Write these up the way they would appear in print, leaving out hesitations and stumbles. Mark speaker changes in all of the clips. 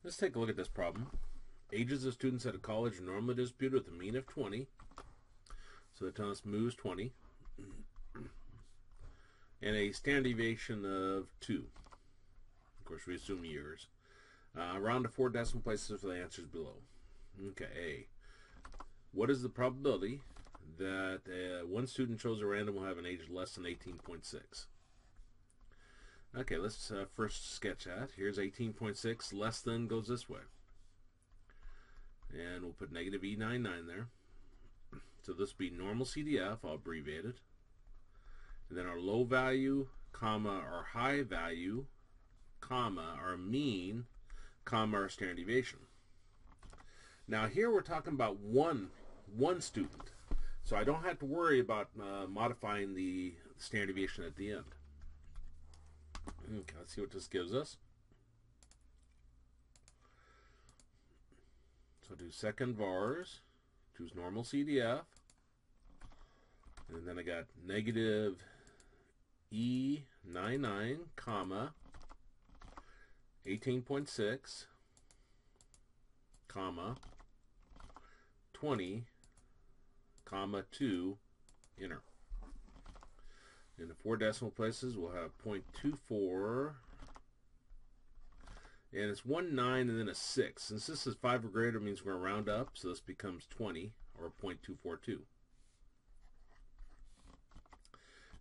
Speaker 1: Let's take a look at this problem. Ages of students at a college are normally distributed with a mean of 20. So the telling us mu is 20. And a standard deviation of 2. Of course, we assume years. Round to 4 decimal places for the answers below. Okay, A. What is the probability that one student chosen at random will have an age less than 18.6? Okay, let's first sketch that. Here's 18.6. Less than goes this way. And we'll put negative E99 there. So this will be normal CDF. I'll abbreviate it. And then our low value, comma, our high value, comma, our mean, comma, our standard deviation. Now here we're talking about one student. So I don't have to worry about modifying the standard deviation at the end. Okay, let's see what this gives us. So do second vars, choose normal CDF, and then I got negative E99, comma, 18.6, comma, 20, comma, 2, enter. In the 4 decimal places, we'll have 0.24, and it's 19 and then a 6. Since this is 5 or greater, it means we're going to round up, so this becomes 20, or 0.242.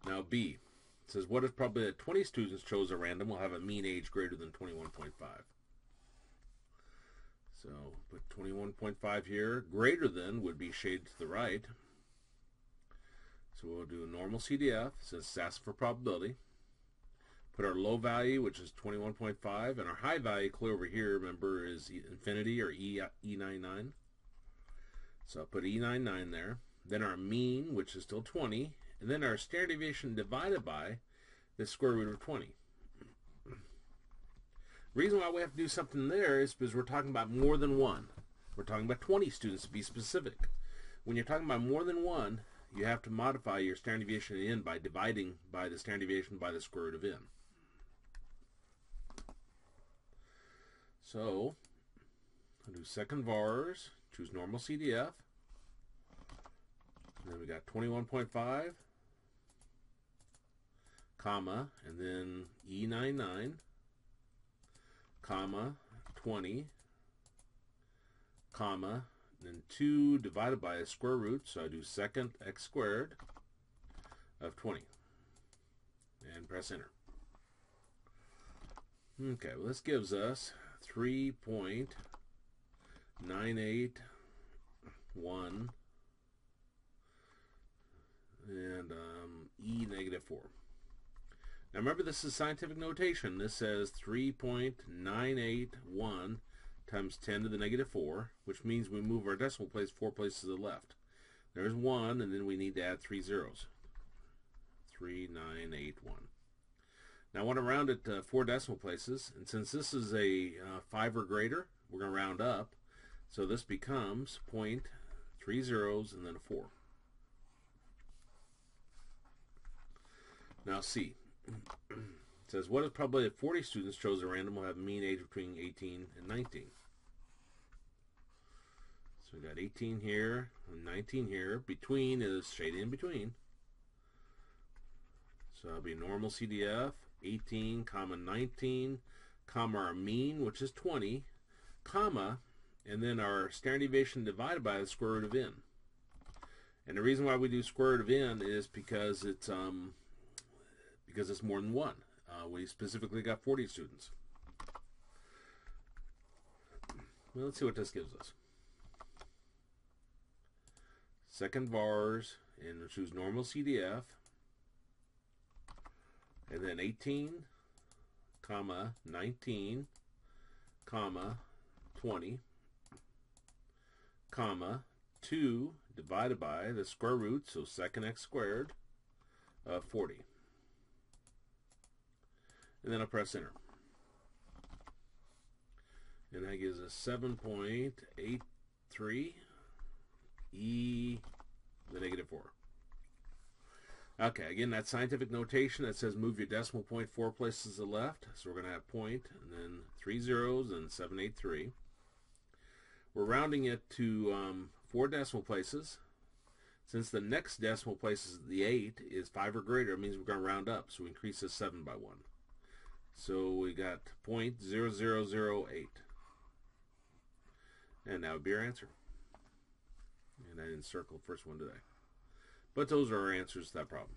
Speaker 1: Now B. It says, what is probably that 20 students chosen at random will have a mean age greater than 21.5? So put 21.5 here. Greater than would be shaded to the right. So we'll do a normal CDF, since it's asking for probability. Put our low value, which is 21.5, and our high value, clear over here, remember, is infinity, or E99. So I'll put E99 there. Then our mean, which is still 20, and then our standard deviation divided by the square root of 20. The reason why we have to do something there is because we're talking about more than one. We're talking about 20 students to be specific. When you're talking about more than one, you have to modify your standard deviation in by dividing by the standard deviation by the square root of n. So I'll do second vars, choose normal CDF, and then we got 21.5, comma, and then E99, comma, 20, comma, then 2 divided by a square root, so I do second x squared of 20. And press enter. Okay, well this gives us 3.981 and E-4. Now remember, this is scientific notation. This says 3.981 times 10 to the negative 4, which means we move our decimal place 4 places to the left. There's 1, and then we need to add 3 zeros. 3981. Now I want to round it 4 decimal places, and since this is a 5 or greater, we're going to round up. So this becomes 0.3 zeros and then a 4. Now C. It says, what is probably that 40 students chosen at random will have a mean age between 18 and 19? So we got 18 here and 19 here. Between is shaded in between. So it'll be normal CDF, 18, comma, 19, comma, our mean, which is 20, comma, and then our standard deviation divided by the square root of n. And the reason why we do square root of n is because it's more than one. We specifically got 40 students. Well, let's see what this gives us. Second vars, and we'll choose normal CDF, and then 18, comma, 19, comma, 20, comma, 2 divided by the square root, so second x squared, of 40. And then I'll press enter. And that gives us 7.83 E-4. Okay, again, that scientific notation that says move your decimal point 4 places to the left. So we're going to have point and then 3 zeros and 783. We're rounding it to 4 decimal places. Since the next decimal place is the 8 is 5 or greater, it means we're going to round up. So we increase this 7 by 1. So we got 0.0008. And that would be our answer. And I didn't circle the first one today. But those are our answers to that problem.